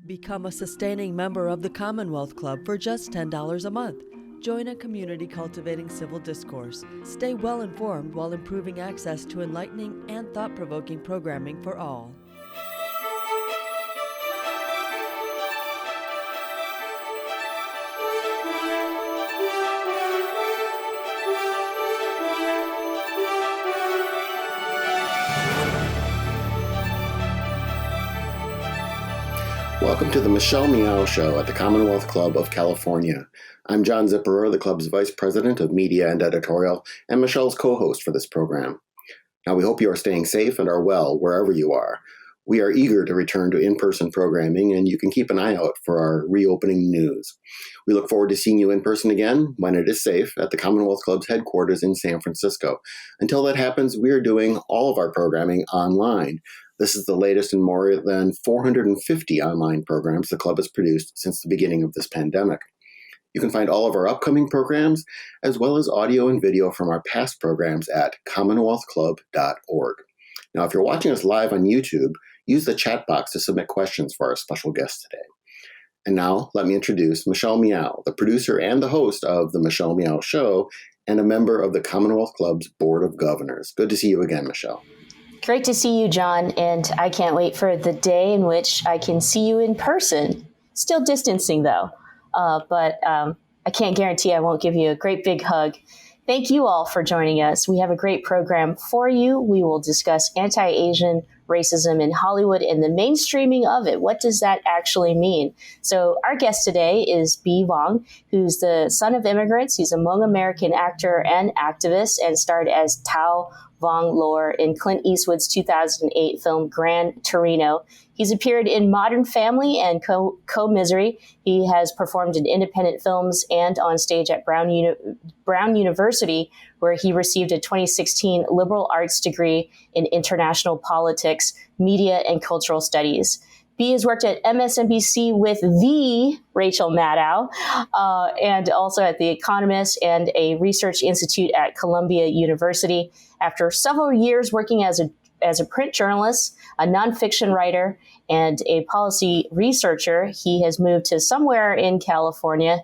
Become a sustaining member of the Commonwealth Club for just $10 a month. Join a community cultivating civil discourse. Stay well informed while improving access to enlightening and thought-provoking programming for all. Welcome to the Michelle Meow Show at the Commonwealth Club of California. I'm John Zipperer, the club's Vice President of Media and Editorial, and Michelle's co-host for this program. Now, we hope you are staying safe and are well wherever you are. We are eager to return to in-person programming, and you can keep an eye out for our reopening news. We look forward to seeing you in person again, when it is safe, at the Commonwealth Club's headquarters in San Francisco. Until that happens, we are doing all of our programming online. This is the latest in more than 450 online programs the club has produced since the beginning of this pandemic. You can find all of our upcoming programs, as well as audio and video from our past programs at commonwealthclub.org. Now, if you're watching us live on YouTube, use the chat box to submit questions for our special guest today. And now, let me introduce Michelle Meow, the producer and the host of The Michelle Meow Show, and a member of the Commonwealth Club's Board of Governors. Good to see you again, Michelle. Great to see you, John, and I can't wait for the day in which I can see you in person. Still distancing, though, but I can't guarantee I won't give you a great big hug. Thank you all for joining us. We have a great program for you. We will discuss anti-Asian racism in Hollywood and the mainstreaming of it. What does that actually mean? So our guest today is Bee Vong, who's the son of immigrants. He's a Hmong American actor and activist and starred as Tao Vong Lor in Clint Eastwood's 2008 film Gran Torino. He's appeared in Modern Family and Co-Misery. He has performed in independent films and on stage at Brown University, where he received a 2016 liberal arts degree in international politics, media, and cultural studies. Bee has worked at MSNBC with the Rachel Maddow, and also at The Economist and a research institute at Columbia University. After several years working as a print journalist, a nonfiction writer, and a policy researcher, he has moved to somewhere in California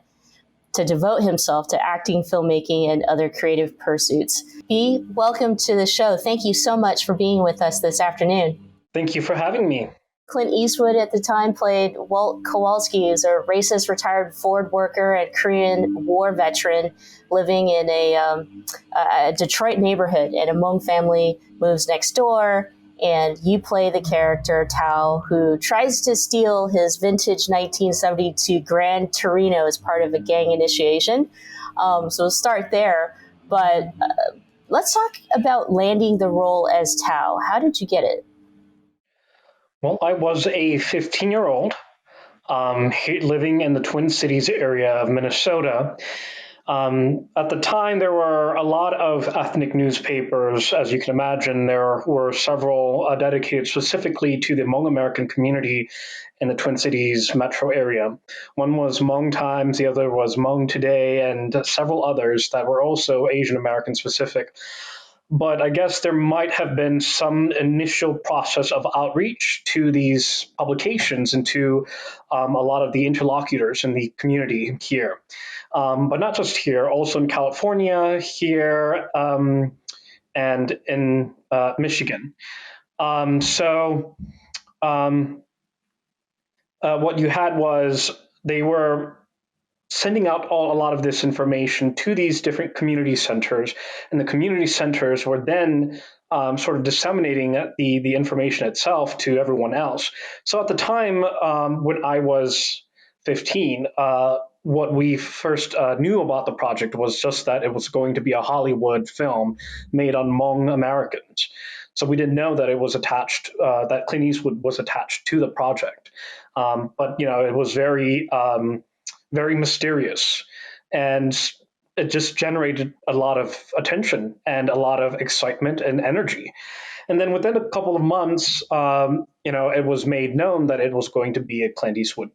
to devote himself to acting, filmmaking, and other creative pursuits. Bee, welcome to the show. Thank you so much for being with us this afternoon. Thank you for having me. Clint Eastwood at the time played Walt Kowalski, who's a racist retired Ford worker and Korean War veteran living in a Detroit neighborhood, and a Hmong family moves next door, and you play the character Tao, who tries to steal his vintage 1972 Gran Torino as part of a gang initiation. So we'll start there, but let's talk about landing the role as Tao. How did you get it? Well, I was a 15-year-old living in the Twin Cities area of Minnesota. At the time, there were a lot of ethnic newspapers. As you can imagine, there were several dedicated specifically to the Hmong American community in the Twin Cities metro area. One was Hmong Times, the other was Hmong Today, and several others that were also Asian American specific. But I guess there might have been some initial process of outreach to these publications and to a lot of the interlocutors in the community here. But not just here, also in California, here, and in Michigan. What you had was they were sending out a lot of this information to these different community centers, and the community centers were then sort of disseminating the information itself to everyone else. So at the time when I was 15, what we first knew about the project was just that it was going to be a Hollywood film made on Hmong Americans. So we didn't know that it was attached, that Clint Eastwood was attached to the project. But it was very mysterious, and it just generated a lot of attention and a lot of excitement and energy. And then within a couple of months, it was made known that it was going to be a Clint Eastwood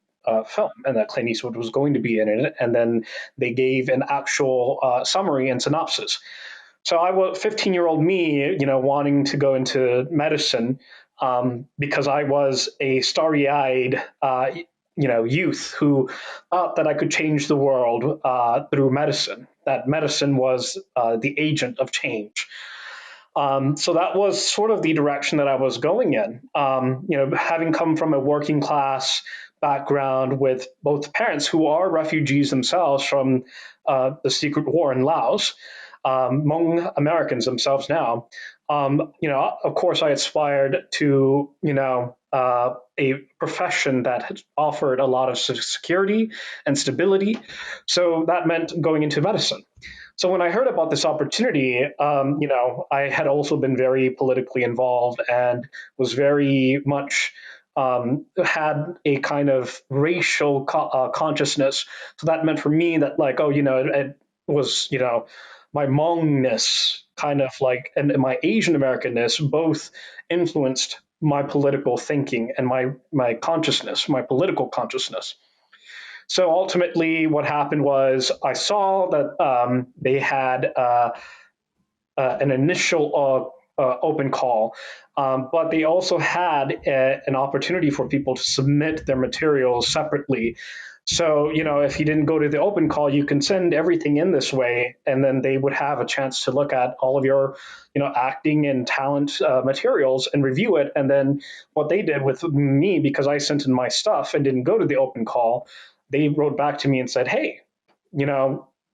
film, and that Clint Eastwood was going to be in it. And then they gave an actual summary and synopsis. So I was 15-year-old me, wanting to go into medicine because I was a starry-eyed youth who thought that I could change the world through medicine. That medicine was the agent of change. So that was sort of the direction that I was going in. Having come from a working class background with both parents who are refugees themselves from the secret war in Laos, Hmong Americans themselves now. Of course, I aspired to, a profession that had offered a lot of security and stability. So that meant going into medicine. So when I heard about this opportunity, I had also been very politically involved and was very much had a kind of racial consciousness. So that meant for me that it was, my Hmongness kind of like, and my Asian Americanness both influenced my political thinking and my consciousness, my political consciousness. So ultimately, what happened was I saw that they had an initial open call, but they also had an opportunity for people to submit their materials separately. So, if you didn't go to the open call, you can send everything in this way, and then they would have a chance to look at all of your, acting and talent materials and review it. And then what they did with me, because I sent in my stuff and didn't go to the open call, they wrote back to me and said, hey,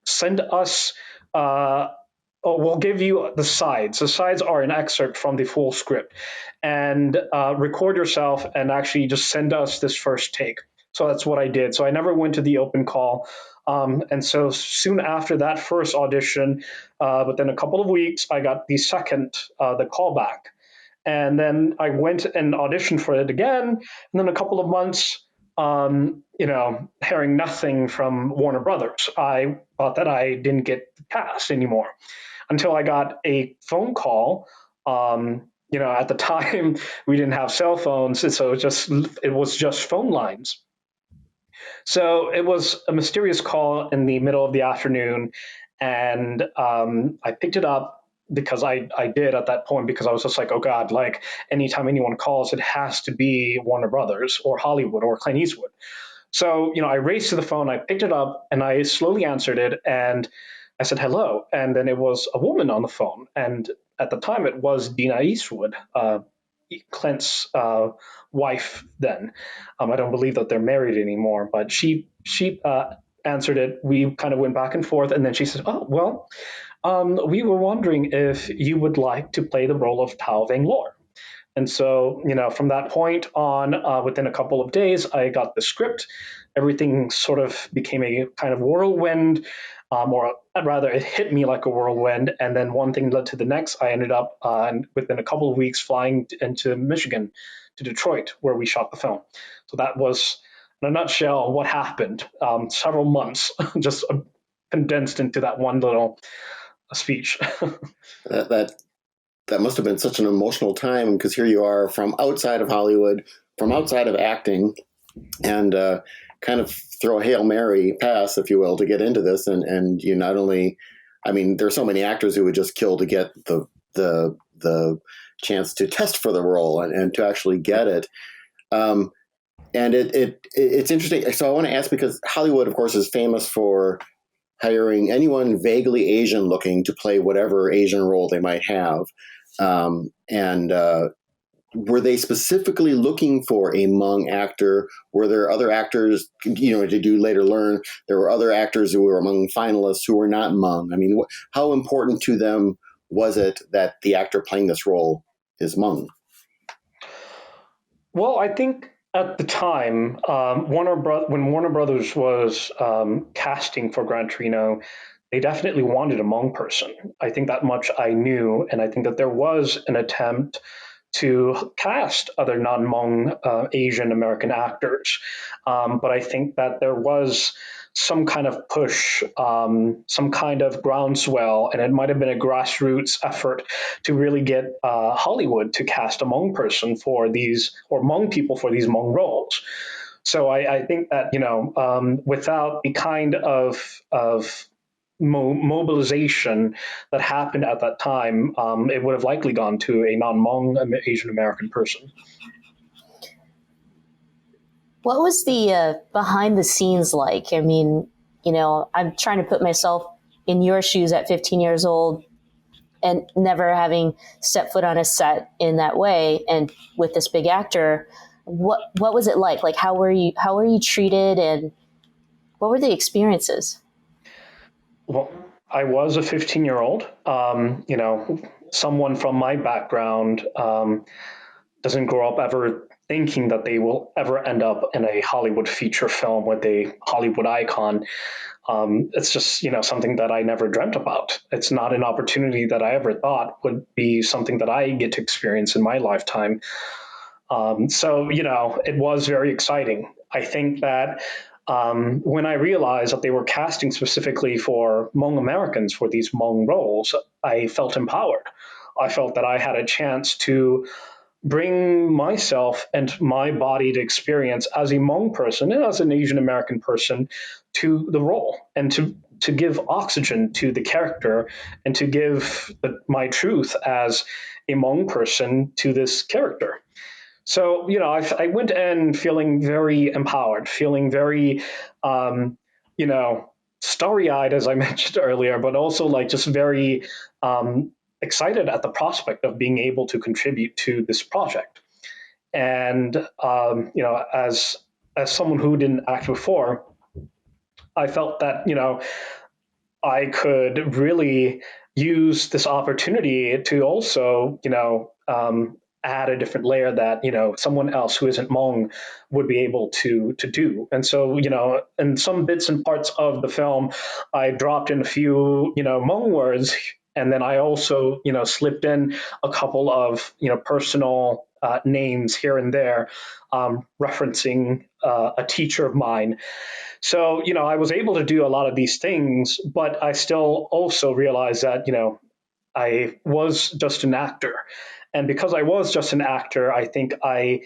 send us, we'll give you the sides. The sides are an excerpt from the full script, and record yourself and actually just send us this first take. So that's what I did. So I never went to the open call. And so soon after that first audition, within a couple of weeks, I got the second, the callback. And then I went and auditioned for it again. And then a couple of months, hearing nothing from Warner Brothers, I thought that I didn't get cast anymore until I got a phone call. At the time, we didn't have cell phones, and so it was just phone lines. So it was a mysterious call in the middle of the afternoon, and I picked it up because I did at that point, because I was just like, oh God, like anytime anyone calls, it has to be Warner Brothers or Hollywood or Clint Eastwood. So, I raced to the phone, I picked it up, and I slowly answered it, and I said, hello. And then it was a woman on the phone. And at the time, it was Dina Eastwood, Clint's wife then. I don't believe that they're married anymore, but she answered it. We kind of went back and forth, and then she said, oh, well, we were wondering if you would like to play the role of Tao Vanglor. And so, from that point on, within a couple of days, I got the script. Everything sort of became a kind of whirlwind, or rather, it hit me like a whirlwind. And then one thing led to the next. I ended up, within a couple of weeks, flying into Michigan, to Detroit, where we shot the film. So that was, in a nutshell, what happened. Several months just condensed into that one little speech. That must have been such an emotional time, because here you are from outside of Hollywood, from outside of acting, and kind of throw a Hail Mary pass, if you will, to get into this. And you not only, there's so many actors who would just kill to get the chance to test for the role and to actually get it. And it's interesting. So I want to ask, because Hollywood, of course, is famous for hiring anyone vaguely Asian looking to play whatever Asian role they might have. Were they specifically looking for a Hmong actor? Were there other actors, did you later learn there were other actors who were among finalists who were not Hmong? How important to them was it that the actor playing this role is Hmong? Well, I think at the time, when Warner Brothers was casting for Gran Torino, they definitely wanted a Hmong person. I think that much I knew, and I think that there was an attempt to cast other non-Hmong Asian American actors. But I think that there was some kind of push, some kind of groundswell, and it might have been a grassroots effort to really get Hollywood to cast a Hmong person for these, or Hmong people for these Hmong roles. So I think that, without the kind of mobilization that happened at that time, it would have likely gone to a non-Hmong Asian American person. What was the behind the scenes like? I mean, I'm trying to put myself in your shoes at 15 years old and never having stepped foot on a set in that way, and with this big actor. What was it like? Like, how were you treated, and what were the experiences? Well, I was a 15-year-old. Someone from my background doesn't grow up ever thinking that they will ever end up in a Hollywood feature film with a Hollywood icon. It's just, something that I never dreamt about. It's not an opportunity that I ever thought would be something that I get to experience in my lifetime. It was very exciting. I think that when I realized that they were casting specifically for Hmong Americans for these Hmong roles, I felt empowered. I felt that I had a chance to bring myself and my body to experience as a Hmong person and as an Asian American person to the role, and to give oxygen to the character, and to give my truth as a Hmong person to this character. So, I went in feeling very empowered, feeling very, you know, starry eyed, as I mentioned earlier, but also like just very excited at the prospect of being able to contribute to this project. And, as someone who didn't act before, I felt that, I could really use this opportunity to also, add a different layer that someone else who isn't Hmong would be able to do. And so in some bits and parts of the film, I dropped in a few Hmong words, and then I also slipped in a couple of personal names here and there, referencing a teacher of mine. So, I was able to do a lot of these things, but I still also realized that, I was just an actor. And because I was just an actor, I think I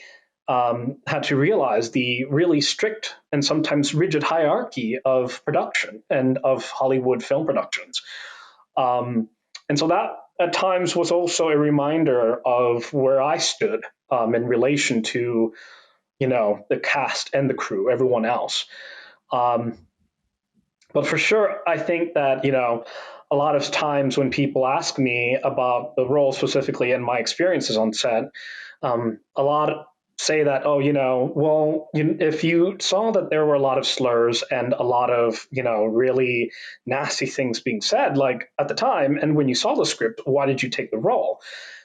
had to realize the really strict and sometimes rigid hierarchy of production and of Hollywood film productions. And so that at times was also a reminder of where I stood in relation to, the cast and the crew, everyone else. Um, but for sure, I think that, a lot of times when people ask me about the role specifically and my experiences on set, a lot say that, oh, if you saw that there were a lot of slurs and a lot of, really nasty things being said, like at the time, and when you saw the script, why did you take the role?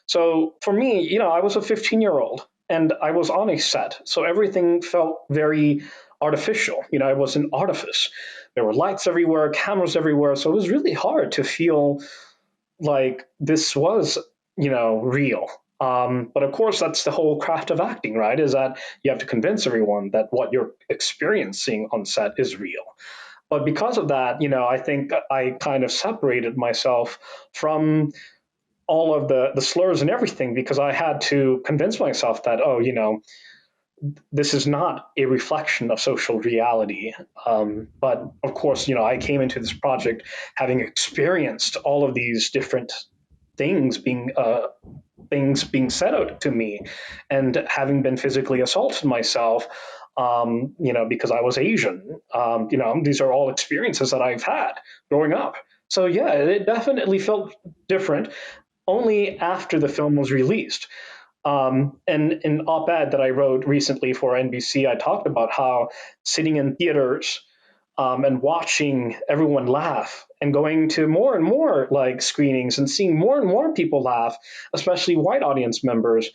So for me, I was a 15-year-old and I was on a set. So everything felt very artificial. It was an artifice. There were lights everywhere, cameras everywhere. So it was really hard to feel like this was, real. But of course, that's the whole craft of acting, right? Is that you have to convince everyone that what you're experiencing on set is real. But because of that, I think I kind of separated myself from all of the slurs and everything, because I had to convince myself that, oh, this is not a reflection of social reality. But of course, I came into this project having experienced all of these different things being said out to me, and having been physically assaulted myself, because I was Asian. These are all experiences that I've had growing up. So yeah, it definitely felt different only after the film was released. And in an op-ed that I wrote recently for NBC, I talked about how sitting in theaters and watching everyone laugh, and going to more and more like screenings and seeing more and more people laugh, especially white audience members,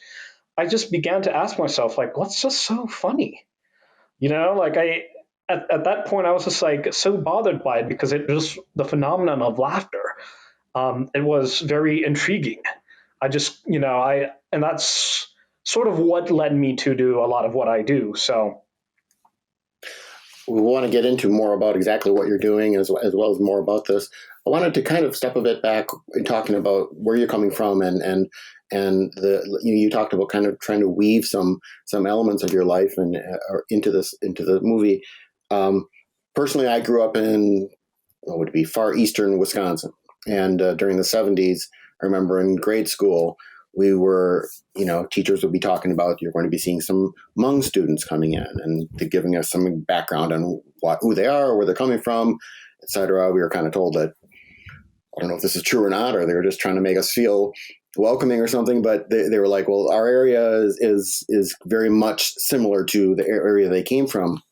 I just began to ask myself, like, what's just so funny? Like at that point, I was just like so bothered by it, because it was the phenomenon of laughter. It was very intriguing. I just, and that's sort of what led me to do a lot of what I do. So we want to get into more about exactly what you're doing, as well as more about this. I wanted to kind of step a bit back in talking about where you're coming from, and you talked about kind of trying to weave some elements of your life and into the movie. Personally, I grew up in what would be far eastern Wisconsin, and during the 70s, I remember in grade school, we were, teachers would be talking about, you're going to be seeing some Hmong students coming in and giving us some background on who they are, where they're coming from, etc. We were kind of told that, I don't know if this is true or not, or they were just trying to make us feel welcoming or something, but they were like, well, our area is very much similar to the area they came from.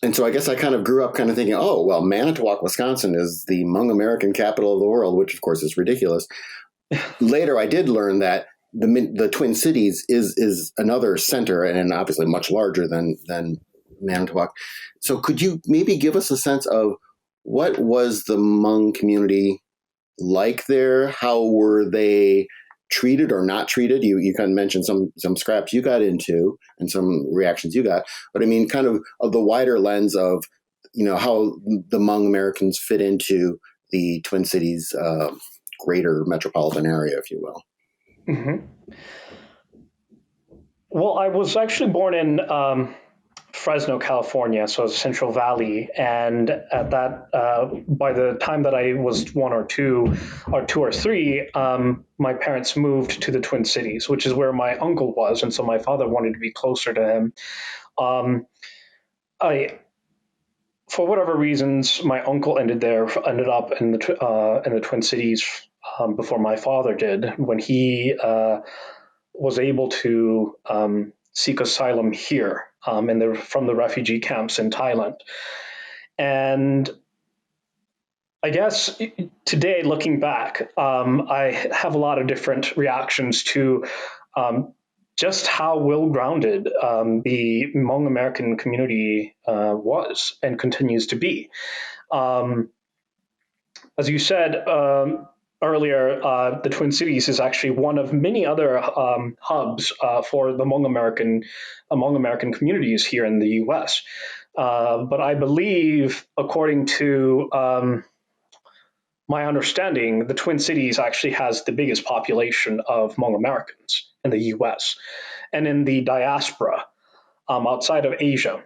And so I guess I kind of grew up kind of thinking, oh, well, Manitowoc, Wisconsin is the Hmong American capital of the world, which of course is ridiculous. Later, I did learn that the Twin Cities is another center, and obviously much larger than Manitowoc. So could you maybe give us a sense of what was the Hmong community like there? How were they treated or not treated? You kind of mentioned some scraps you got into and some reactions you got, but I mean, kind of the wider lens of, how the Hmong Americans fit into the Twin Cities greater metropolitan area, if you will. Mm-hmm. Well, I was actually born in Fresno, California, so Central Valley, and at that, by the time that I was 1 or 2 or 3, my parents moved to the Twin Cities, which is where my uncle was, and so my father wanted to be closer to him. For whatever reasons, my uncle ended up in the Twin Cities before my father did, when he was able to seek asylum here from the refugee camps in Thailand. And I guess today, looking back, I have a lot of different reactions to just how well-grounded the Hmong American community was and continues to be. As you said earlier, the Twin Cities is actually one of many other hubs for the Hmong American communities here in the U.S. But I believe, according to my understanding, the Twin Cities actually has the biggest population of Hmong Americans in the U.S. and in the diaspora outside of Asia.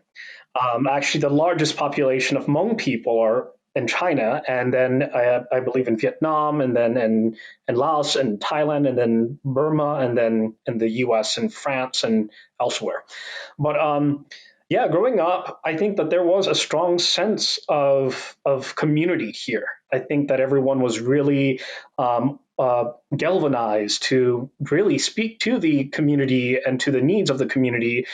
Actually, the largest population of Hmong people are in China, and then I believe in Vietnam, and then in Laos and Thailand, and then Burma, and then in the U.S. and France and elsewhere. But growing up, I think that there was a strong sense of community here. I think that everyone was really galvanized to really speak to the community and to the needs of the community.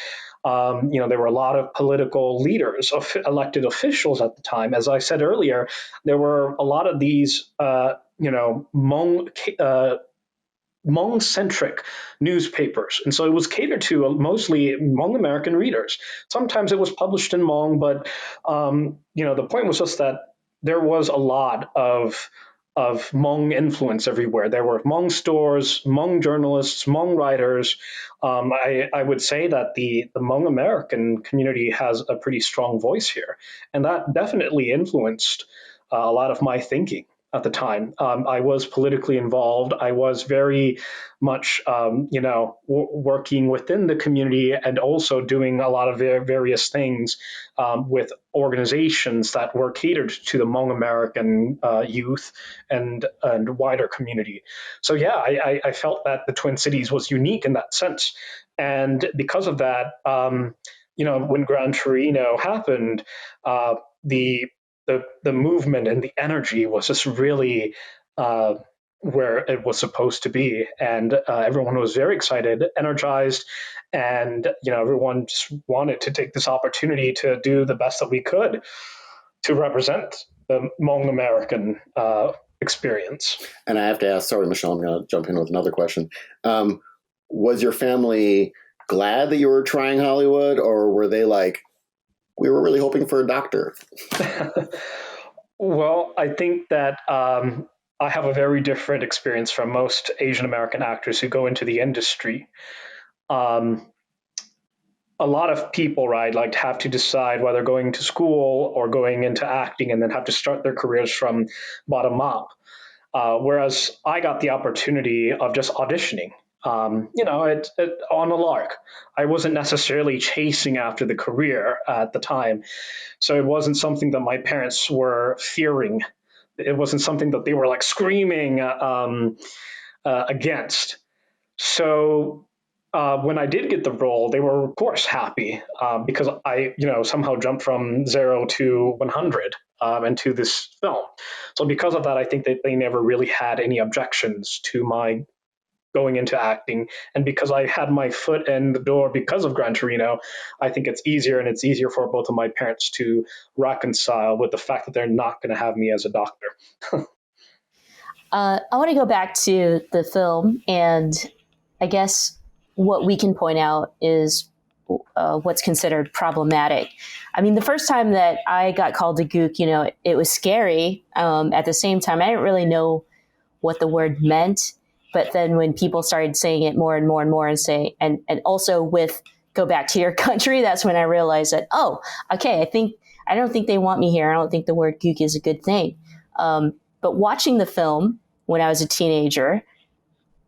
There were a lot of political leaders, elected officials at the time. As I said earlier, there were a lot of these, Hmong-centric newspapers. And so it was catered to mostly Hmong American readers. Sometimes it was published in Hmong, but, the point was just that there was a lot of Hmong influence everywhere. There were Hmong stores, Hmong journalists, Hmong writers. I would say that the Hmong American community has a pretty strong voice here. And that definitely influenced a lot of my thinking at the time. I was politically involved. I was very much, working within the community and also doing a lot of various things with organizations that were catered to the Hmong American youth and wider community. So yeah, I felt that the Twin Cities was unique in that sense. And because of that, when Gran Torino happened, the movement and the energy was just really where it was supposed to be, and everyone was very excited, energized, and everyone just wanted to take this opportunity to do the best that we could to represent the Hmong American experience. And I have to ask, sorry, Michelle, I'm going to jump in with another question. Was your family glad that you were trying Hollywood, or were they like, we were really hoping for a doctor? Well, I think that I have a very different experience from most Asian American actors who go into the industry. A lot of people, right, like have to decide whether going to school or going into acting and then have to start their careers from bottom up. Whereas I got the opportunity of just auditioning. On a lark. I wasn't necessarily chasing after the career at the time. So it wasn't something that my parents were fearing it wasn't something that they were like screaming against. So when I did get the role, they were of course happy because I, somehow jumped from 0 to 100 into this film. So because of that, I think that they never really had any objections to my going into acting. And because I had my foot in the door because of Gran Torino, I think it's easier, and it's easier for both of my parents to reconcile with the fact that they're not going to have me as a doctor. I want to go back to the film, and I guess what we can point out is what's considered problematic. I mean, the first time that I got called a gook, it was scary. At the same time, I didn't really know what the word meant. But then when people started saying it more and more and more and also with go back to your country, that's when I realized that, oh, okay, I don't think they want me here. I don't think the word gook is a good thing. But watching the film when I was a teenager,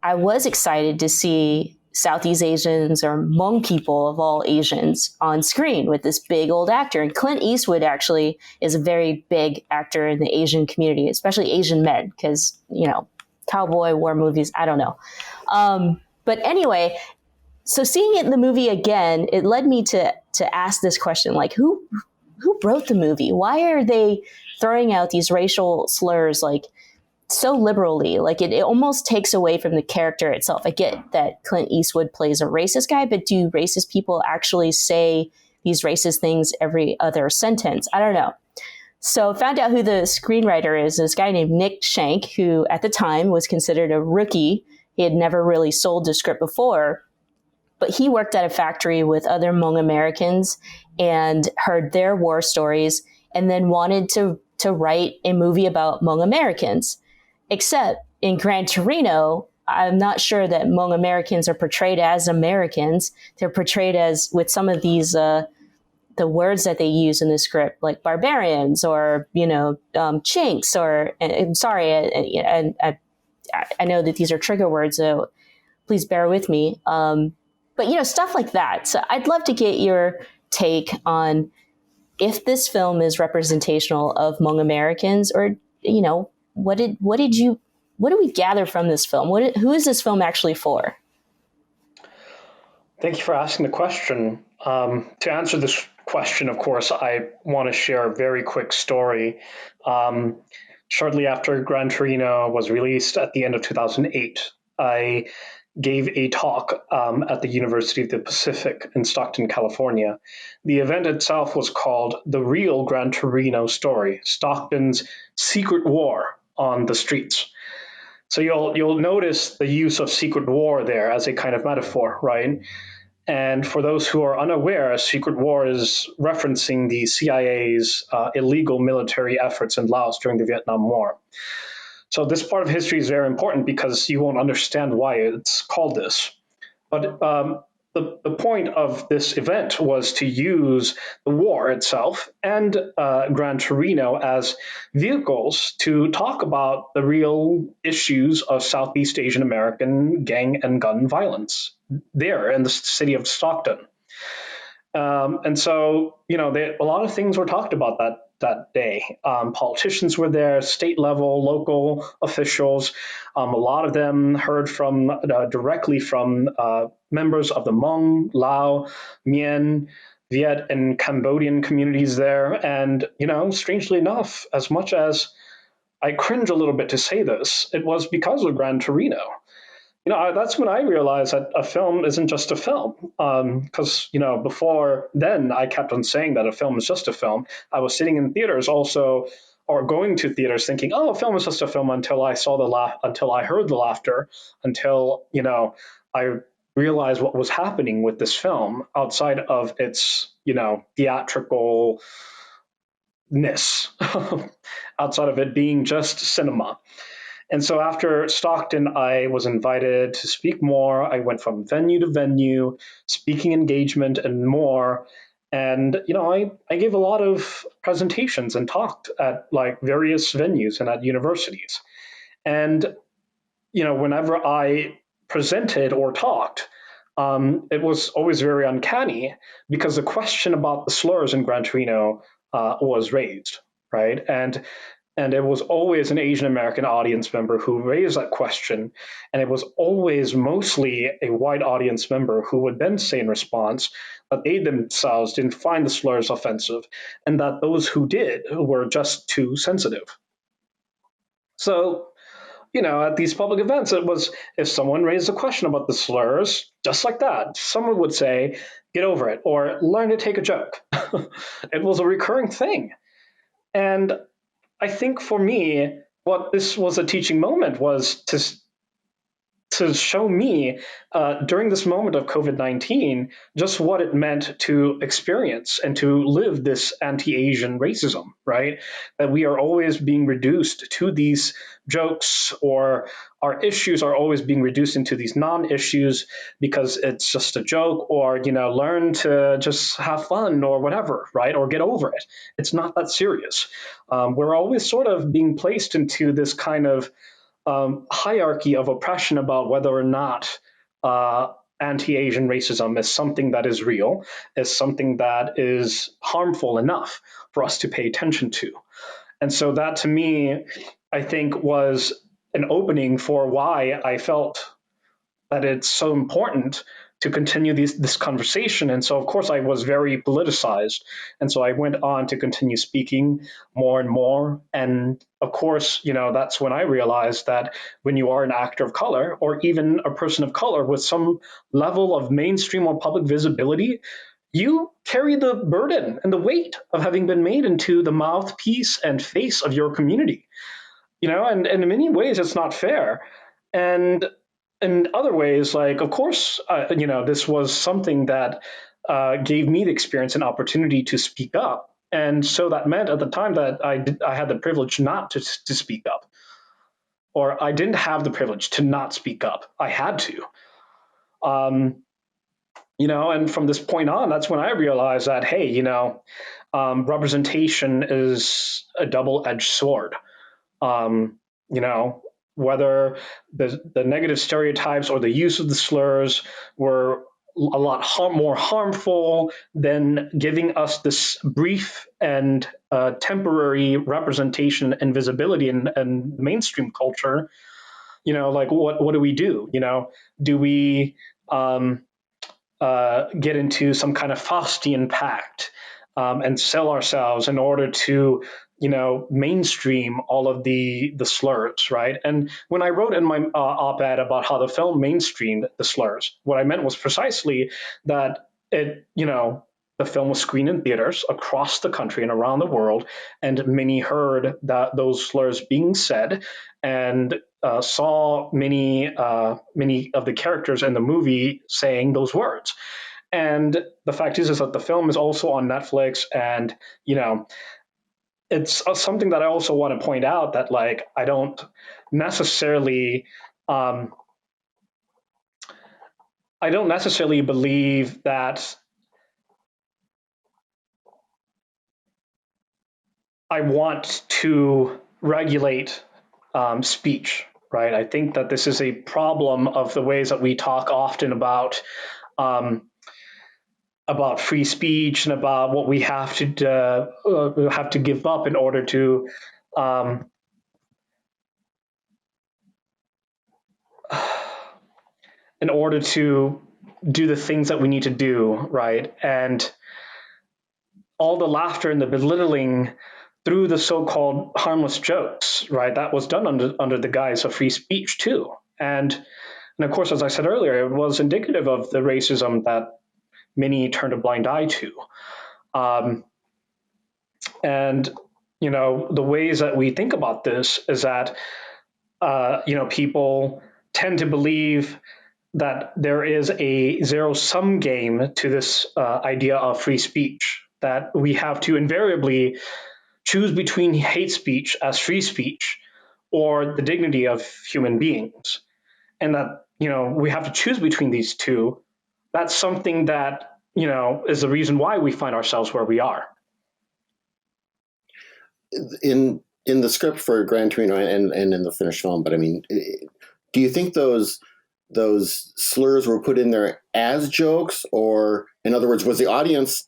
I was excited to see Southeast Asians or Hmong people of all Asians on screen with this big old actor. And Clint Eastwood actually is a very big actor in the Asian community, especially Asian men, because, cowboy war movies, I don't know. But anyway, so seeing it in the movie again, it led me to ask this question, like, who wrote the movie? Why are they throwing out these racial slurs like so liberally? Like it almost takes away from the character itself. I get that Clint Eastwood plays a racist guy, but do racist people actually say these racist things every other sentence? I don't know. So I found out who the screenwriter is, this guy named Nick Schenk, who at the time was considered a rookie. He had never really sold a script before, but he worked at a factory with other Hmong Americans and heard their war stories and then wanted to write a movie about Hmong Americans. Except in Gran Torino, I'm not sure that Hmong Americans are portrayed as Americans. They're portrayed as, with some of these the words that they use in the script, like barbarians or, chinks, or, I'm sorry, and I know that these are trigger words, so please bear with me. But, stuff like that. So I'd love to get your take on if this film is representational of Hmong Americans, or, what do we gather from this film? Who is this film actually for? Thank you for asking the question. To answer this question, of course, I want to share a very quick story. Shortly after Gran Torino was released at the end of 2008, I gave a talk at the University of the Pacific in Stockton, California. The event itself was called The Real Gran Torino Story, Stockton's Secret War on the Streets. So you'll notice the use of secret war there as a kind of metaphor, right? And for those who are unaware, a secret war is referencing the CIA's illegal military efforts in Laos during the Vietnam War. So this part of history is very important because you won't understand why it's called this. But the point of this event was to use the war itself and Gran Torino as vehicles to talk about the real issues of Southeast Asian American gang and gun violence there in the city of Stockton. And so, a lot of things were talked about that day. Politicians were there, state level, local officials. A lot of them heard from directly from members of the Hmong, Lao, Mien, Viet, and Cambodian communities there. And, strangely enough, as much as I cringe a little bit to say this, it was because of Gran Torino. That's when I realized that a film isn't just a film. Because, before then, I kept on saying that a film is just a film. I was sitting in theaters also, or going to theaters thinking, oh, a film is just a film, until I saw until I heard the laughter, until, I realized what was happening with this film outside of its, theatricalness, outside of it being just cinema. And so after Stockton, I was invited to speak more. I went from venue to venue, speaking engagement and more. And, I gave a lot of presentations and talked at various venues and at universities. And, whenever I presented or talked, it was always very uncanny because the question about the slurs in Gran Torino was raised, right? And And it was always an Asian American audience member who raised that question. And it was always mostly a white audience member who would then say in response that they themselves didn't find the slurs offensive and that those who did were just too sensitive. So, at these public events, it was if someone raised a question about the slurs, just like that, someone would say, get over it, or learn to take a joke. It was a recurring thing. And I think for me, what this was a teaching moment was to show me during this moment of COVID-19 just what it meant to experience and to live this anti-Asian racism, right? That we are always being reduced to these jokes, or our issues are always being reduced into these non-issues because it's just a joke, or, learn to just have fun or whatever, right? Or get over it. It's not that serious. We're always sort of being placed into this kind of hierarchy of oppression about whether or not anti-Asian racism is something that is real, is something that is harmful enough for us to pay attention to. And so that, to me, I think was an opening for why I felt that it's so important to continue this conversation. And so, of course, I was very politicized. And so I went on to continue speaking more and more. And of course, that's when I realized that when you are an actor of color, or even a person of color with some level of mainstream or public visibility, you carry the burden and the weight of having been made into the mouthpiece and face of your community. And in many ways, it's not fair. And in other ways, like, of course, this was something that gave me the experience and opportunity to speak up. And so that meant at the time that I had the privilege not to speak up, or I didn't have the privilege to not speak up. I had to. And from this point on, that's when I realized that, hey, representation is a double-edged sword. Whether the negative stereotypes or the use of the slurs were a lot more harmful than giving us this brief and temporary representation and visibility in mainstream culture. Like what do we do? Do we get into some kind of Faustian pact and sell ourselves in order to mainstream all of the slurs, right? And when I wrote in my op-ed about how the film mainstreamed the slurs, what I meant was precisely that the film was screened in theaters across the country and around the world, and many heard those slurs being said, and saw many of the characters in the movie saying those words. And the fact is that the film is also on Netflix, and it's something that I also want to point out that, like, I don't necessarily believe that I want to regulate speech, right? I think that this is a problem of the ways that we talk often about free speech and about what we have to give up in order to do the things that we need to do, right? And all the laughter and the belittling through the so-called harmless jokes, right? That was done under the guise of free speech too. And of course, as I said earlier, it was indicative of the racism that many turned a blind eye to. And, the ways that we think about this is that, people tend to believe that there is a zero-sum game to this idea of free speech, that we have to invariably choose between hate speech as free speech or the dignity of human beings. And that, we have to choose between these two. That's something that, is the reason why we find ourselves where we are. In the script for Gran Torino and in the finished film, but I mean, do you think those slurs were put in there as jokes, or in other words, was the audience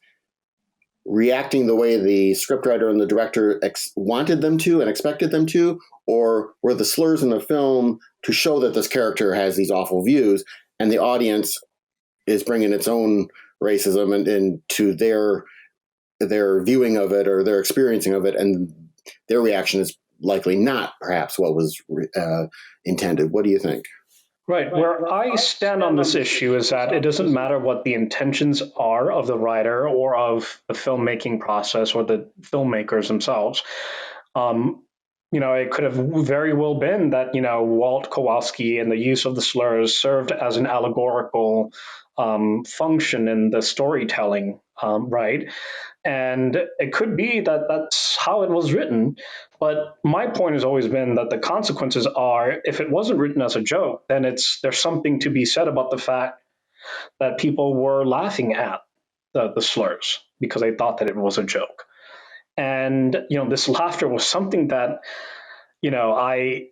reacting the way the scriptwriter and the director wanted them to and expected them to, or were the slurs in the film to show that this character has these awful views, and the audience is bringing its own racism and to their viewing of it or their experiencing of it, and their reaction is likely not perhaps what was intended. What do you think? Right. Where I stand on this issue is that it doesn't matter what the intentions are of the writer or of the filmmaking process or the filmmakers themselves. It could have very well been that, Walt Kowalski and the use of the slurs served as an allegorical function in the storytelling, right? And it could be that that's how it was written. But my point has always been that the consequences are, if it wasn't written as a joke, then there's something to be said about the fact that people were laughing at the slurs because they thought that it was a joke. And, this laughter was something that, I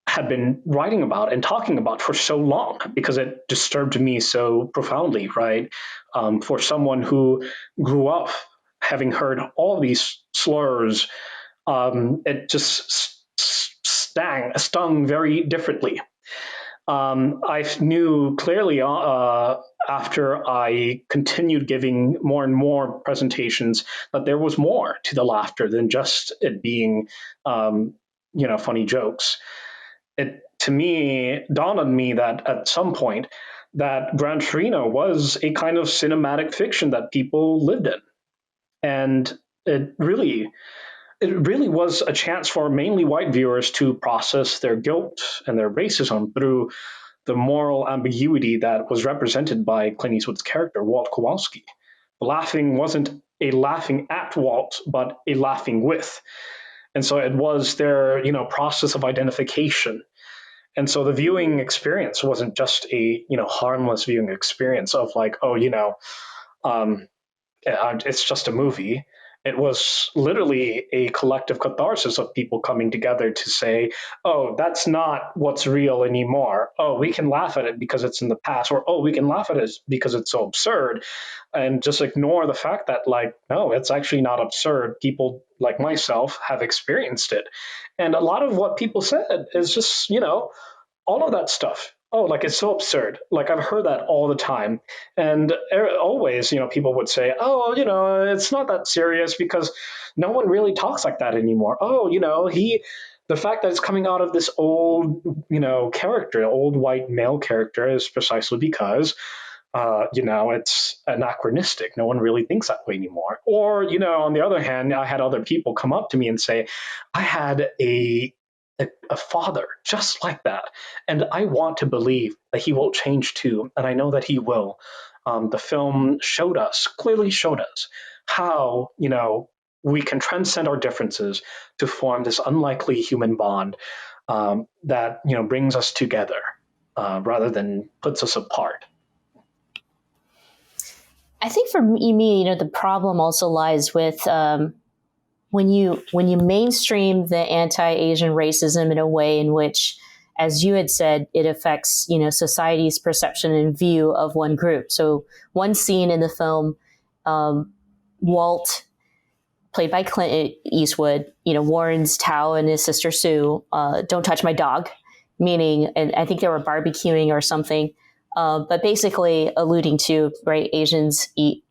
had been writing about and talking about for so long because it disturbed me so profoundly, right? For someone who grew up having heard all these slurs, it just stung very differently. I knew clearly after I continued giving more and more presentations that there was more to the laughter than just it being, funny jokes. It, to me, dawned on me that at some point that Gran Torino was a kind of cinematic fiction that people lived in. And it really was a chance for mainly white viewers to process their guilt and their racism through the moral ambiguity that was represented by Clint Eastwood's character, Walt Kowalski. Laughing wasn't a laughing at Walt, but a laughing with. And so it was their, process of identification. And so the viewing experience wasn't just a, harmless viewing experience of like, it's just a movie. It was literally a collective catharsis of people coming together to say, oh, that's not what's real anymore. Oh, we can laugh at it because it's in the past. Or, oh, we can laugh at it because it's so absurd. And just ignore the fact that, no, it's actually not absurd. People like myself have experienced it. And a lot of what people said is just, all of that stuff. Oh, it's so absurd. I've heard that all the time. And always, people would say, oh, it's not that serious because no one really talks like that anymore. Oh, the fact that it's coming out of this old, character, old white male character is precisely because, it's anachronistic. No one really thinks that way anymore. Or, on the other hand, I had other people come up to me and say, I had a father just like that. And I want to believe that he will change too. And I know that he will. The film clearly showed us how, we can transcend our differences to form this unlikely human bond that, brings us together rather than puts us apart. I think for me, the problem also lies with when you mainstream the anti-Asian racism in a way in which, as you had said, it affects, society's perception and view of one group. So one scene in the film, Walt, played by Clint Eastwood, warns Tao and his sister Sue, don't touch my dog, meaning, and I think they were barbecuing or something, but basically alluding to, right, Asians eat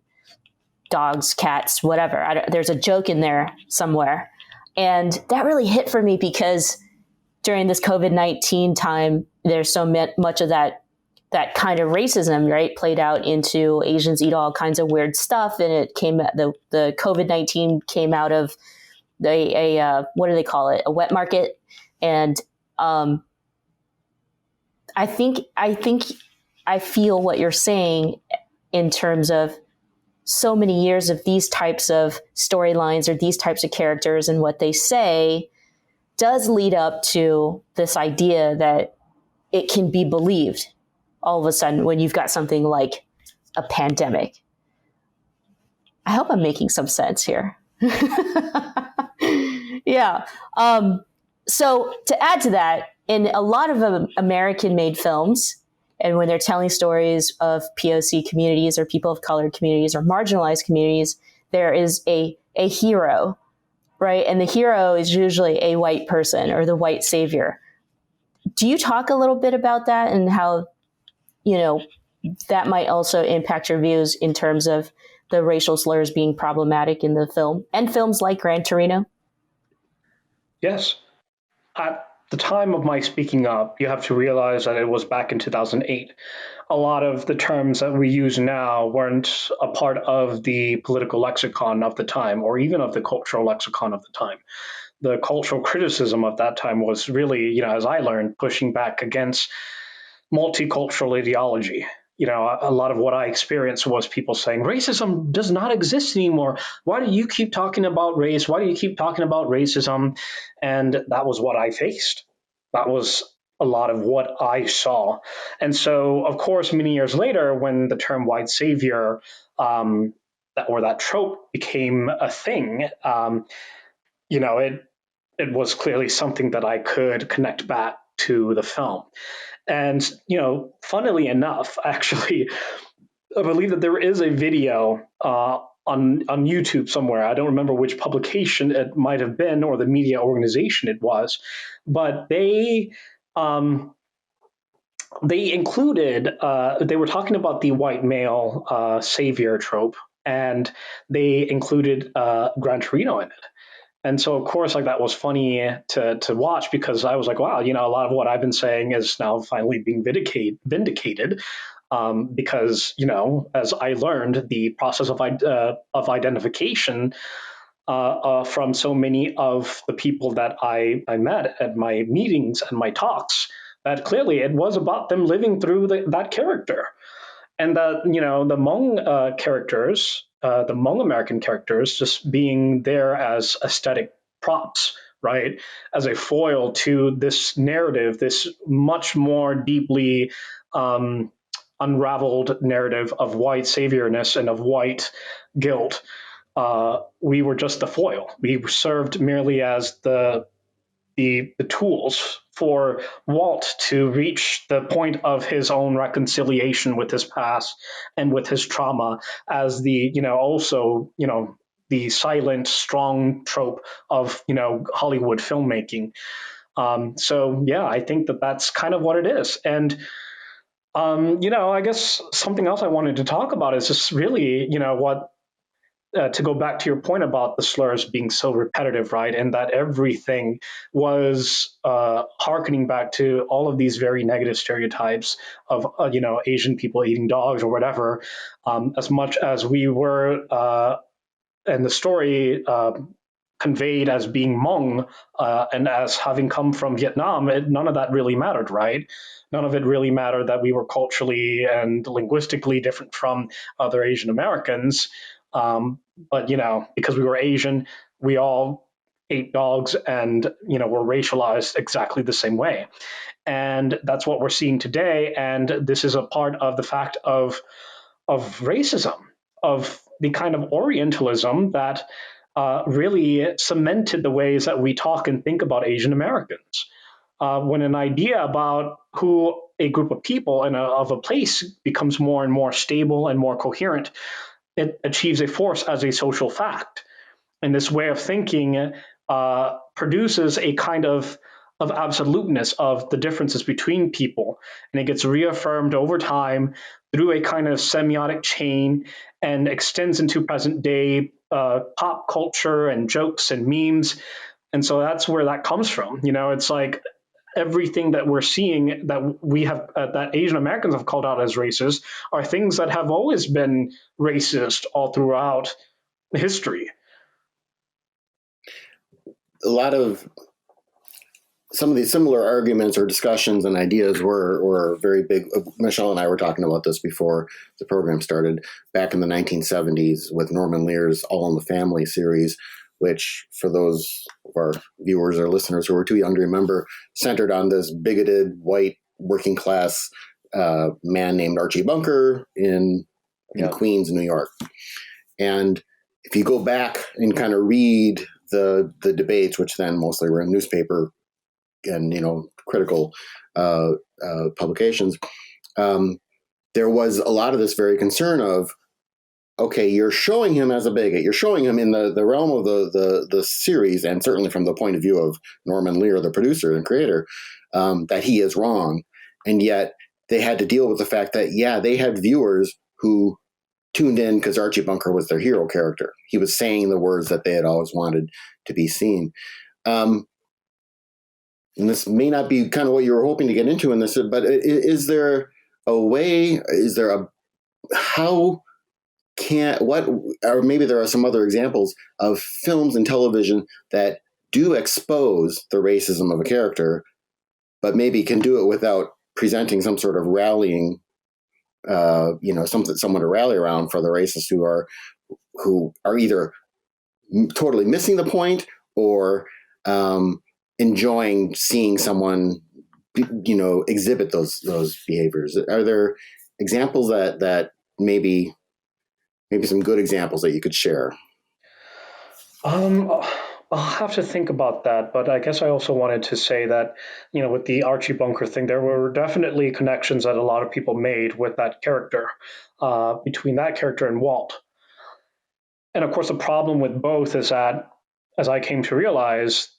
dogs, cats, whatever. There's a joke in there somewhere. And that really hit for me because during this COVID-19 time, there's so much of that kind of racism, right, played out into Asians eat all kinds of weird stuff. And it came, the COVID-19 came out of what do they call it? A wet market. And I think I feel what you're saying in terms of so many years of these types of storylines or these types of characters and what they say does lead up to this idea that it can be believed all of a sudden when you've got something like a pandemic. I hope I'm making some sense here. Yeah. So to add to that, in a lot of American-made films, and when they're telling stories of POC communities or people of color communities or marginalized communities, there is a hero, right? And the hero is usually a white person or the white savior. Do you talk a little bit about that and how, that might also impact your views in terms of the racial slurs being problematic in the film and films like Gran Torino? Yes. At the time of my speaking up, you have to realize that it was back in 2008. A lot of the terms that we use now weren't a part of the political lexicon of the time, or even of the cultural lexicon of the time. The cultural criticism of that time was really, as I learned, pushing back against multicultural ideology. A lot of what I experienced was people saying racism does not exist anymore. Why do you keep talking about race? Why do you keep talking about racism? And that was what I faced. That was a lot of what I saw. And so, of course, many years later, when the term white savior or that trope became a thing, it was clearly something that I could connect back to the film. And, funnily enough, actually, I believe that there is a video on YouTube somewhere. I don't remember which publication it might have been or the media organization it was, but they included, they were talking about the white male savior trope, and they included Gran Torino in it. And so, of course, that was funny to watch, because I was like, wow, a lot of what I've been saying is now finally being vindicated. Because, as I learned, the process of identification from so many of the people that I met at my meetings and my talks, that clearly it was about them living through that character. And that, the Hmong characters, the Hmong American characters, just being there as aesthetic props, right? As a foil to this narrative, this much more deeply unraveled narrative of white saviorness and of white guilt. We were just the foil. We served merely as the tools for Walt to reach the point of his own reconciliation with his past and with his trauma, as the the silent, strong trope of Hollywood filmmaking. So yeah, I think that that's kind of what it is. And I guess something else I wanted to talk about is just really what. To go back to your point about the slurs being so repetitive, right? And that everything was hearkening back to all of these very negative stereotypes of, Asian people eating dogs or whatever, as much as we were, and the story conveyed as being Hmong and as having come from Vietnam, none of that really mattered, right? None of it really mattered that we were culturally and linguistically different from other Asian Americans. But, because we were Asian, we all ate dogs and, were racialized exactly the same way. And that's what we're seeing today. And this is a part of the fact of racism, of the kind of Orientalism that really cemented the ways that we talk and think about Asian Americans. When an idea about who a group of people and of a place becomes more and more stable and more coherent, it achieves a force as a social fact. And this way of thinking produces a kind of absoluteness of the differences between people. And it gets reaffirmed over time through a kind of semiotic chain and extends into present day pop culture and jokes and memes. And so that's where that comes from. It's like everything that we're seeing that we have that Asian Americans have called out as racist are things that have always been racist all throughout history. A lot of some of these similar arguments or discussions and ideas were very big. Michelle and I were talking about this before the program started, back in the 1970s with Norman Lear's All in the Family series, which, for those of our viewers or listeners who are too young to remember, centered on this bigoted white working class man named Archie Bunker in Queens, New York. And if you go back and kind of read the debates, which then mostly were in newspaper and critical publications, there was a lot of this very concern of okay, you're showing him as a bigot. You're showing him in the realm of the series, and certainly from the point of view of Norman Lear, the producer and creator, that he is wrong. And yet they had to deal with the fact that, yeah, they had viewers who tuned in because Archie Bunker was their hero character. He was saying the words that they had always wanted to be seen. And this may not be kind of what you were hoping to get into in this, but is there a way, or maybe there are some other examples of films and television that do expose the racism of a character, but maybe can do it without presenting some sort of rallying, someone to rally around for the racists who are either totally missing the point or enjoying seeing someone, exhibit those behaviors. Are there examples that maybe some good examples that you could share? I'll have to think about that, but I guess I also wanted to say that, with the Archie Bunker thing, there were definitely connections that a lot of people made with that character, between that character and Walt. And of course, the problem with both is that, as I came to realize,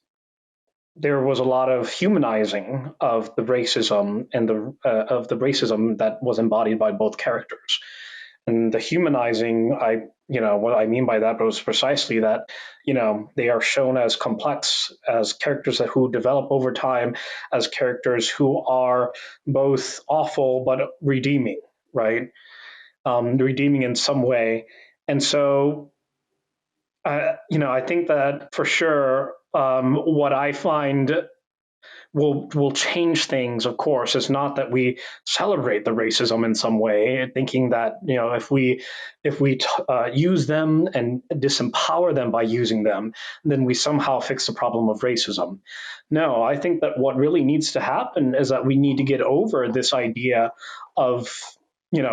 there was a lot of humanizing of the racism and of the racism that was embodied by both characters. And the humanizing, what I mean by that was precisely that, they are shown as complex, as characters who develop over time, as characters who are both awful but redeeming, right? Redeeming in some way. And so, I think that for sure, what I find will change things, of course, is not that we celebrate the racism in some way, thinking that if we use them and disempower them by using them, then we somehow fix the problem of racism. No, I think that what really needs to happen is that we need to get over this idea of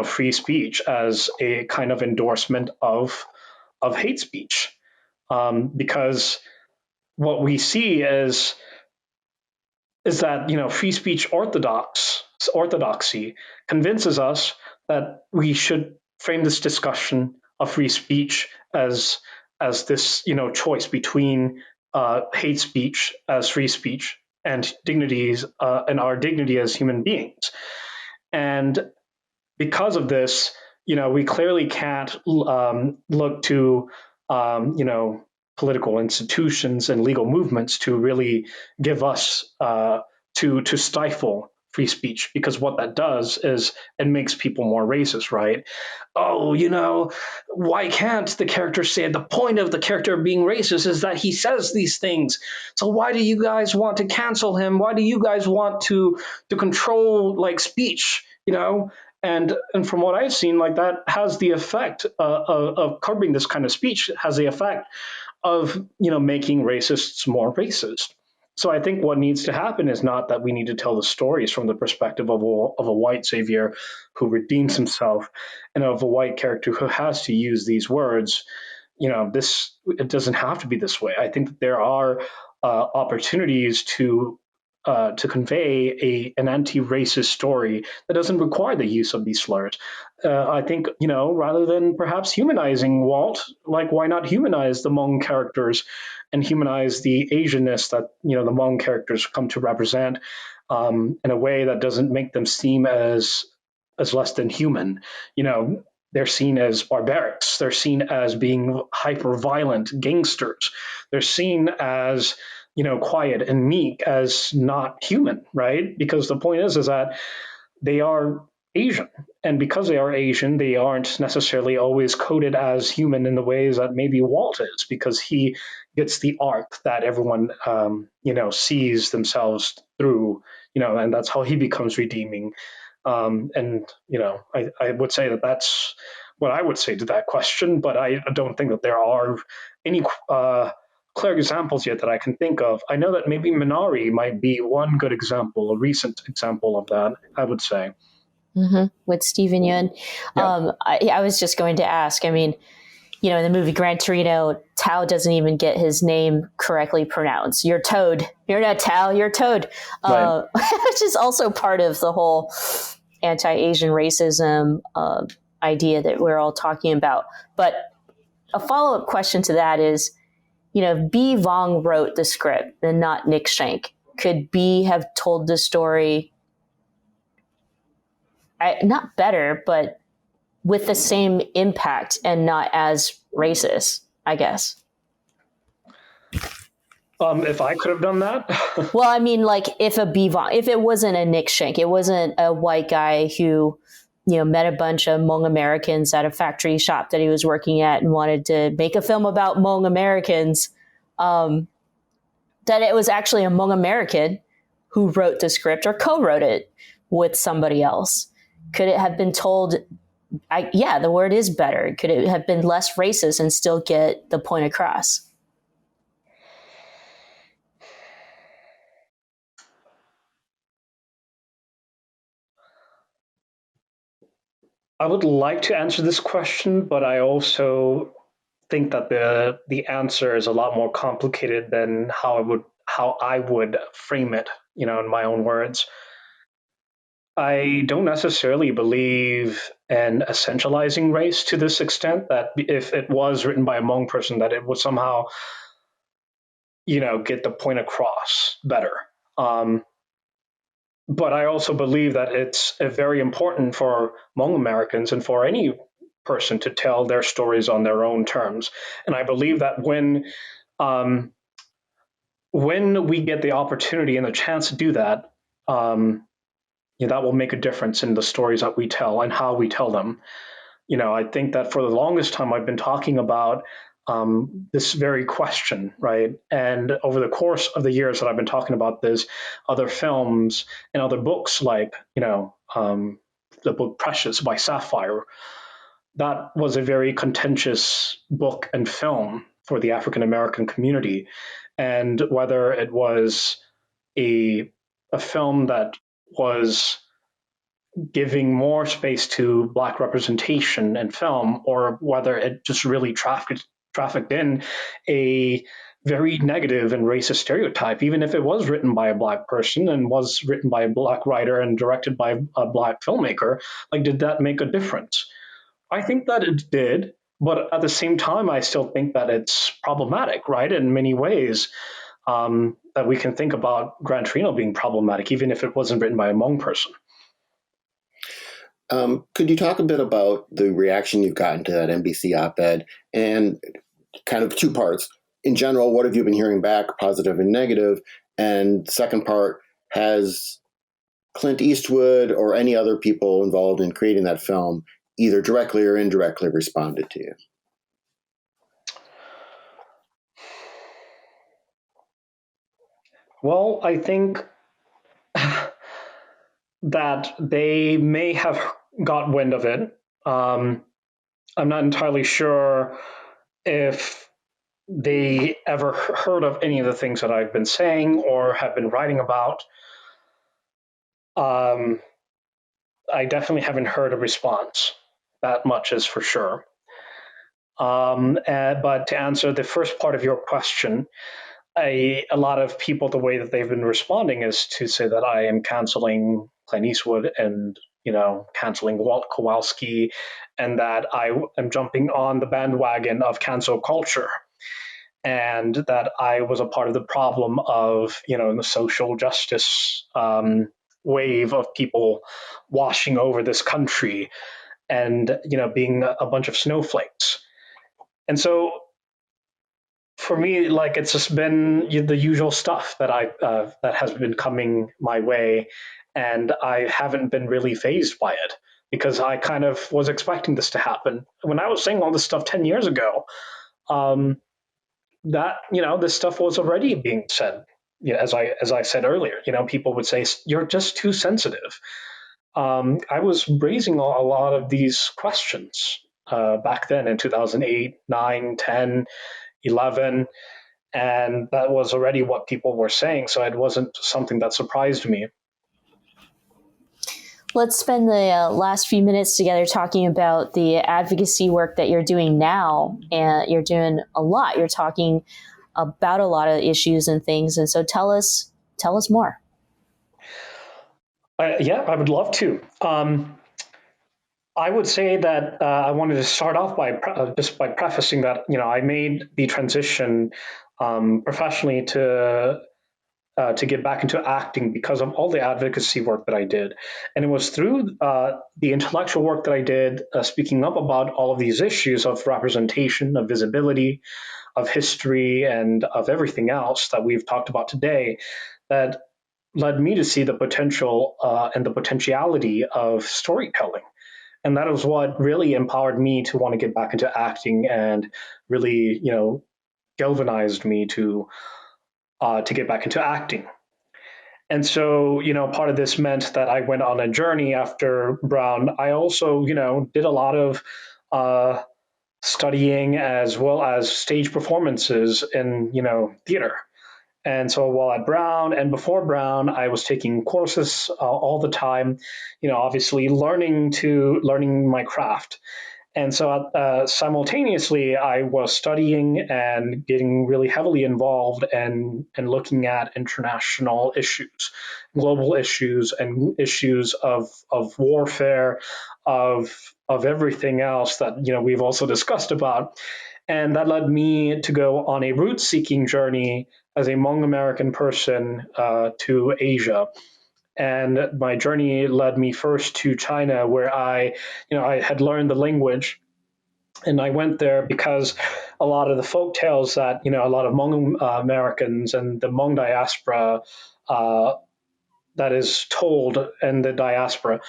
free speech as a kind of endorsement of hate speech, because what we see is that free speech orthodoxy convinces us that we should frame this discussion of free speech as this choice between hate speech as free speech and dignities and our dignity as human beings. And because of this, we clearly can't look to political institutions and legal movements to really give us to stifle free speech, because what that does is it makes people more racist, right? Oh, why can't the character say it? The point of the character being racist is that he says these things. So why do you guys want to cancel him? Why do you guys want to control speech? And from what I've seen, that has the effect of curbing this kind of speech, has the effect of making racists more racist. So I think what needs to happen is not that we need to tell the stories from the perspective of a white savior who redeems himself, and of a white character who has to use these words. It doesn't have to be this way. I think that there are opportunities to convey an anti-racist story that doesn't require the use of these slurs. I think, rather than perhaps humanizing Walt, why not humanize the Hmong characters and humanize the Asianness that, the Hmong characters come to represent, in a way that doesn't make them seem as less than human. They're seen as barbarics. They're seen as being hyper-violent gangsters. They're seen as quiet and meek, as not human, right? Because the point is that they are Asian. And because they are Asian, they aren't necessarily always coded as human in the ways that maybe Walt is, because he gets the arc that everyone, sees themselves through, and that's how he becomes redeeming. I would say that that's what I would say to that question, but I don't think that there are any clear examples yet that I can think of. I know that maybe Minari might be one good example, a recent example of that, I would say. Mm-hmm. With Steven Yeun. Yeah. I was just going to ask, in the movie Gran Torino, Tao doesn't even get his name correctly pronounced. You're Toad. You're not Tao, you're Toad. Right. Which is also part of the whole anti-Asian racism. idea that we're all talking about. But a follow-up question to that is, if B. Vong wrote the script and not Nick Schenk, could B have told the story not better, but with the same impact and not as racist, I guess? If I could have done that? Well, I mean, like if it wasn't a Nick Schenk, it wasn't a white guy who, met a bunch of Hmong Americans at a factory shop that he was working at and wanted to make a film about Hmong Americans, that it was actually a Hmong American who wrote the script or co-wrote it with somebody else. Could it have been told, the word is better. Could it have been less racist and still get the point across? I would like to answer this question, but I also think that the answer is a lot more complicated than how I would frame it, in my own words. I don't necessarily believe in essentializing race to this extent, that if it was written by a Hmong person, that it would somehow, get the point across better. But I also believe that it's very important for Hmong Americans and for any person to tell their stories on their own terms. And I believe that when we get the opportunity and the chance to do that, that will make a difference in the stories that we tell and how we tell them. I think that for the longest time I've been talking about this very question, right? And over the course of the years that I've been talking about this, other films and other books like, the book Precious by Sapphire, that was a very contentious book and film for the African American community. And whether it was a film that was giving more space to Black representation in film, or whether it just really trafficked in a very negative and racist stereotype, even if it was written by a Black person and was written by a Black writer and directed by a Black filmmaker, did that make a difference? I think that it did, but at the same time, I still think that it's problematic, right? In many ways, that we can think about Gran Torino being problematic, even if it wasn't written by a Hmong person. Could you talk a bit about the reaction you've gotten to that NBC op-ed, and kind of two parts? In general, what have you been hearing back, positive and negative? And second part, has Clint Eastwood or any other people involved in creating that film either directly or indirectly responded to you? Well, I think that they may have got wind of it. I'm not entirely sure if they ever heard of any of the things that I've been saying or have been writing about. I definitely haven't heard a response. That much is for sure. But to answer the first part of your question, a lot of people, the way that they've been responding is to say that I am canceling Clint Eastwood and, canceling Walt Kowalski, and that I am jumping on the bandwagon of cancel culture, and that I was a part of the problem of, the social justice wave of people washing over this country and, being a bunch of snowflakes. And so for me, it's just been the usual stuff that that has been coming my way, and I haven't been really fazed by it because I kind of was expecting this to happen. When I was saying all this stuff 10 years ago, that this stuff was already being said. As I said earlier, people would say you're just too sensitive. I was raising a lot of these questions back then in 2008, 9, 10. 11, and that was already what people were saying, so it wasn't something that surprised me. Let's spend the last few minutes together talking about the advocacy work that you're doing now, and you're doing a lot. You're talking about a lot of issues and things, and so tell us more. Yeah, I would love to. I would say that I wanted to start off by just by prefacing that I made the transition professionally to get back into acting because of all the advocacy work that I did, and it was through the intellectual work that I did, speaking up about all of these issues of representation, of visibility, of history, and of everything else that we've talked about today, that led me to see the potential and the potentiality of storytelling. And that was what really empowered me to want to get back into acting and really, galvanized me to get back into acting. And so, part of this meant that I went on a journey after Brown. I also, did a lot of uh, studying as well as stage performances in, theater. And so while at Brown and before Brown, I was taking courses all the time, obviously learning my craft. And so simultaneously, I was studying and getting really heavily involved and looking at international issues, global issues, and issues of warfare, of everything else that we've also discussed about. And that led me to go on a root seeking journey as a Hmong American person to Asia. And my journey led me first to China, where I had learned the language. And I went there because a lot of the folk tales that, a lot of Hmong Americans and the Hmong diaspora uh, that is told in the diaspora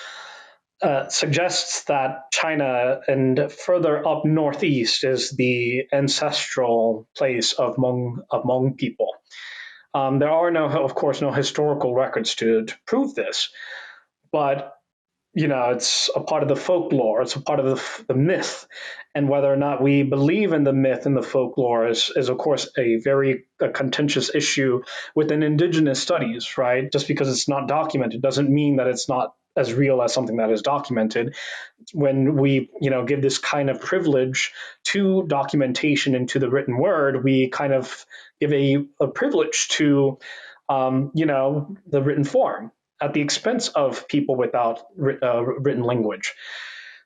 suggests that China and further up northeast is the ancestral place of Hmong people. There are of course, no historical records to prove this, but it's a part of the folklore. It's a part of the myth, and whether or not we believe in the myth and the folklore is of course, a very contentious issue within indigenous studies. Right? Just because it's not documented doesn't mean that it's not as real as something that is documented. When we, give this kind of privilege to documentation and to the written word, we kind of give a privilege to, the written form at the expense of people without written language.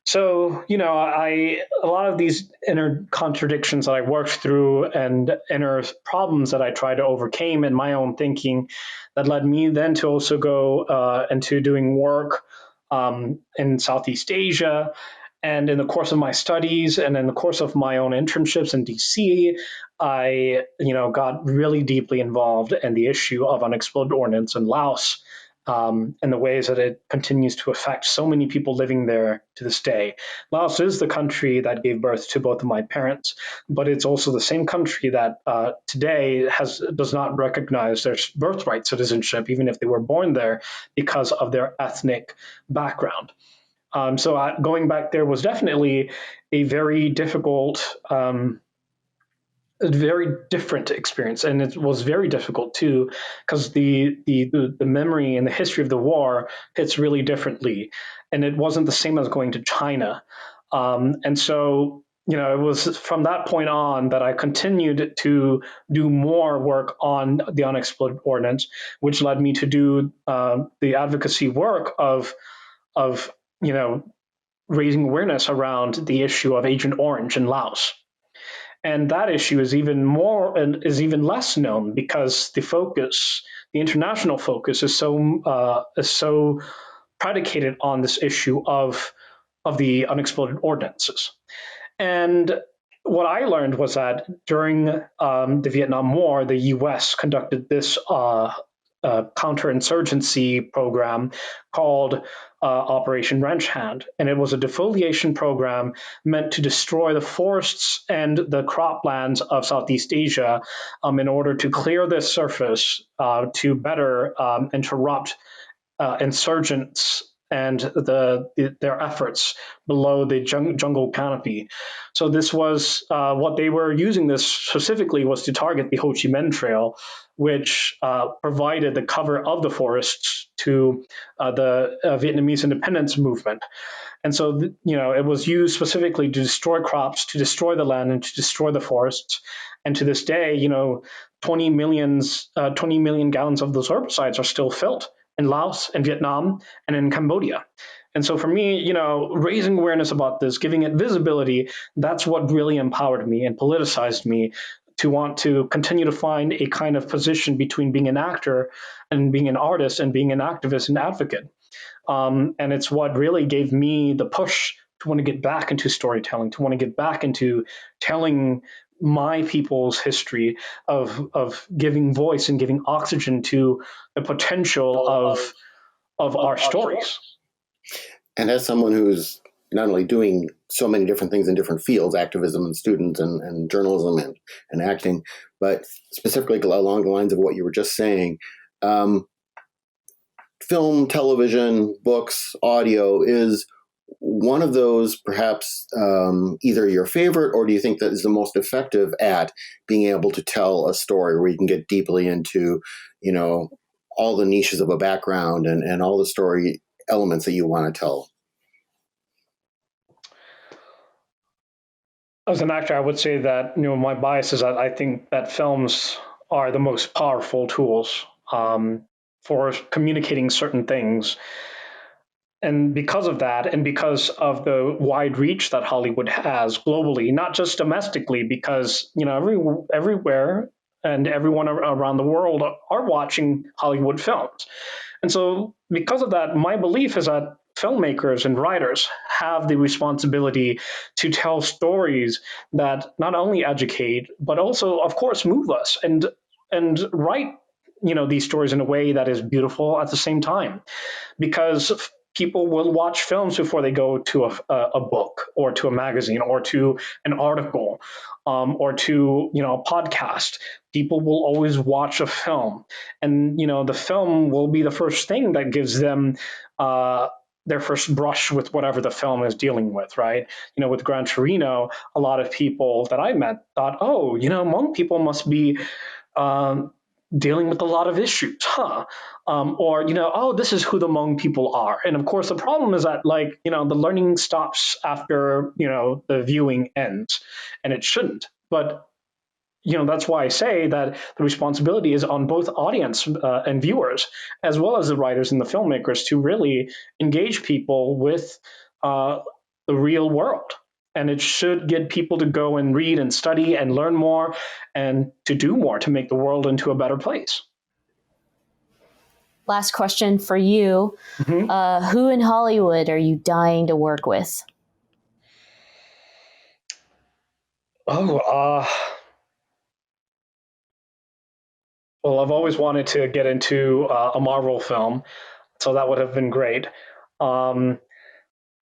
So, a lot of these inner contradictions that I worked through and inner problems that I tried to overcome in my own thinking, that led me then to also go into doing work in Southeast Asia. And in the course of my studies and in the course of my own internships in DC, I, got really deeply involved in the issue of unexploded ordnance in Laos, and the ways that it continues to affect so many people living there to this day. Laos is the country that gave birth to both of my parents, but it's also the same country that today does not recognize their birthright citizenship, even if they were born there, because of their ethnic background. So going back there was definitely a very difficult, a very different experience, and it was very difficult too, because the memory and the history of the war hits really differently, and it wasn't the same as going to China. And so, it was from that point on that I continued to do more work on the unexploded ordnance, which led me to do the advocacy work of raising awareness around the issue of Agent Orange in Laos. And that issue is even less known because the international focus, is so predicated on this issue of the unexploded ordnances. And what I learned was that during the Vietnam War, the U.S. conducted this counterinsurgency program called Operation Wrench Hand. And it was a defoliation program meant to destroy the forests and the croplands of Southeast Asia in order to clear the surface to better interrupt insurgents and their efforts below the jungle canopy. So this was what they were using this specifically was to target the Ho Chi Minh Trail, which provided the cover of the forests to the Vietnamese independence movement. And so, it was used specifically to destroy crops, to destroy the land, and to destroy the forests. And to this day, 20 million gallons of those herbicides are still filled in Laos and Vietnam and in Cambodia. And so for me, raising awareness about this, giving it visibility, that's what really empowered me and politicized me to want to continue to find a kind of position between being an actor and being an artist and being an activist and advocate. And it's what really gave me the push to want to get back into storytelling, to want to get back into telling my people's history, of giving voice and giving oxygen to the potential of our stories. And as someone who's not only doing so many different things in different fields, activism and students and journalism and acting, but specifically along the lines of what you were just saying, film, television, books, audio is one of those perhaps either your favorite, or do you think that is the most effective at being able to tell a story where you can get deeply into, all the niches of a background and all the story elements that you want to tell? As an actor, I would say that my bias is that I think that films are the most powerful tools for communicating certain things. And because of that, and because of the wide reach that Hollywood has globally, not just domestically, because everywhere and everyone around the world are watching Hollywood films. And so because of that, my belief is that filmmakers and writers have the responsibility to tell stories that not only educate, but also, of course, move us and write these stories in a way that is beautiful at the same time. Because people will watch films before they go to a book or to a magazine or to an article or to a podcast. People will always watch a film, and the film will be the first thing that gives them their first brush with whatever the film is dealing with, right? With Gran Torino, a lot of people that I met thought, oh, Hmong people must be dealing with a lot of issues, huh? Or, oh, this is who the Hmong people are. And of course, the problem is that, the learning stops after, the viewing ends, and it shouldn't. But, that's why I say that the responsibility is on both audience and viewers, as well as the writers and the filmmakers, to really engage people with the real world. And it should get people to go and read and study and learn more and to do more to make the world into a better place. Last question for you. Mm-hmm. Who in Hollywood are you dying to work with? Well, I've always wanted to get into a Marvel film, so that would have been great.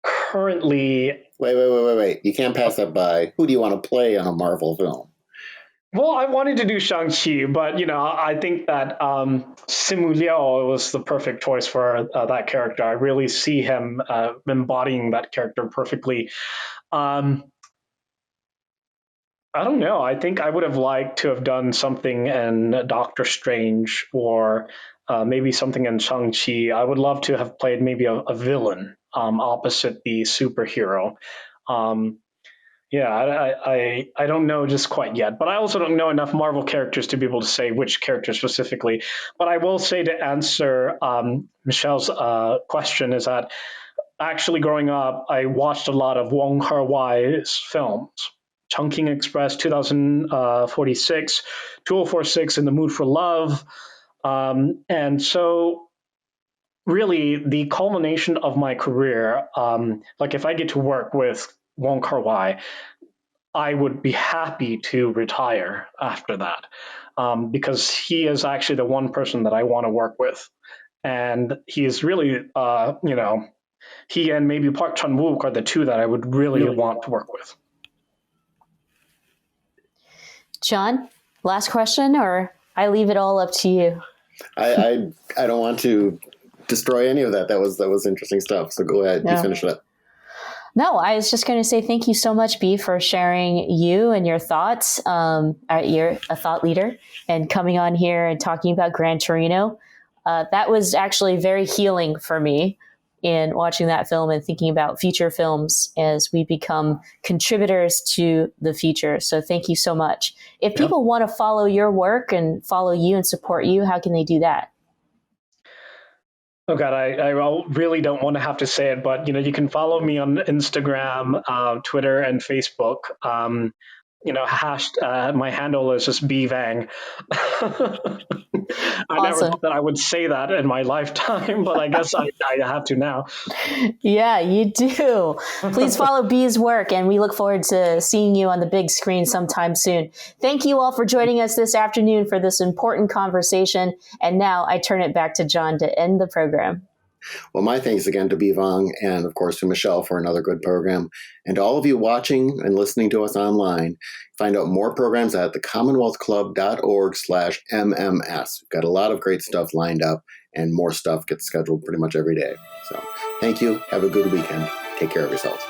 Currently... Wait. You can't pass that by. Who do you want to play on a Marvel film? Well, I wanted to do Shang-Chi, but, I think that Simu Liu was the perfect choice for that character. I really see him embodying that character perfectly. I don't know. I think I would have liked to have done something in Doctor Strange or maybe something in Shang-Chi. I would love to have played maybe a villain opposite the superhero. I don't know just quite yet, but I also don't know enough Marvel characters to be able to say which character specifically. But I will say, to answer Michelle's question, is that actually growing up, I watched a lot of Wong Kar-wai's films. Chungking Express, 2046, 2046, In the Mood for Love. And so really the culmination of my career, if I get to work with Wong Kar-wai, I would be happy to retire after that, because he is actually the one person that I want to work with. And he is really, he and maybe Park Chan-wook are the two that I would really want to work with. John, last question, or I leave it all up to you? I don't want to destroy any of that. That was interesting stuff. So go ahead, you finish it up. No, I was just going to say thank you so much, B, for sharing you and your thoughts. You're a thought leader, and coming on here and talking about Gran Torino. That was actually very healing for me in watching that film and thinking about future films as we become contributors to the future. So thank you so much. If people want to follow your work and follow you and support you, how can they do that? Oh God, I really don't want to have to say it, but you can follow me on Instagram, Twitter, and Facebook. My handle is just bvang. I never Awesome. thought that I would say that in my lifetime, but I guess I have to now. Yeah, you do. Please follow B's work, and we look forward to seeing you on the big screen sometime soon. Thank you all for joining us this afternoon for this important conversation. And now I turn it back to John to end the program. Well, my thanks again to Bivang and, of course, to Michelle for another good program. And to all of you watching and listening to us online, find out more programs at thecommonwealthclub.org/MMS. We've got a lot of great stuff lined up, and more stuff gets scheduled pretty much every day. So thank you. Have a good weekend. Take care of yourselves.